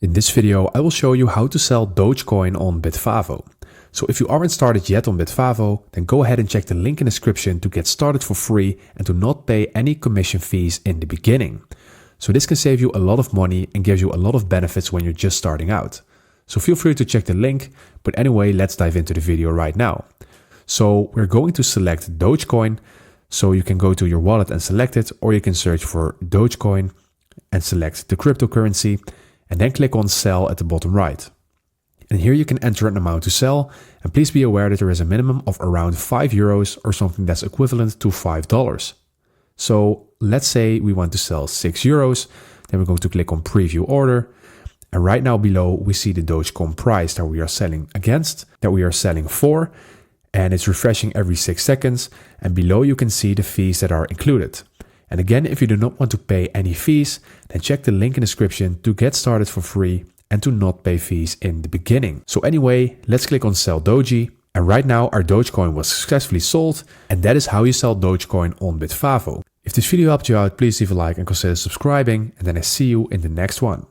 In this video, I will show you how to sell Dogecoin on Bitvavo. So if you aren't started yet on Bitvavo, then go ahead and check the link in the description to get started for free and to not pay any commission fees in the beginning. So this can save you a lot of money and gives you a lot of benefits when you're just starting out. So feel free to check the link, but anyway, let's dive into the video right now. So we're going to select Dogecoin. So you can go to your wallet and select it, or you can search for Dogecoin and select the cryptocurrency and then click on sell at the bottom right. And here you can enter an amount to sell, and please be aware that there is a minimum of around €5 or something that's equivalent to $5. So let's say we want to sell €6, then we're going to click on preview order. And right now below we see the Dogecoin price that we are selling against, that we are selling for, and it's refreshing every 6 seconds. And below you can see the fees that are included. And again, if you do not want to pay any fees, then check the link in the description to get started for free and to not pay fees in the beginning. So anyway, let's click on Sell Doji. And right now our Dogecoin was successfully sold. And that is how you sell Dogecoin on Bitvavo. If this video helped you out, please leave a like and consider subscribing. And then I see you in the next one.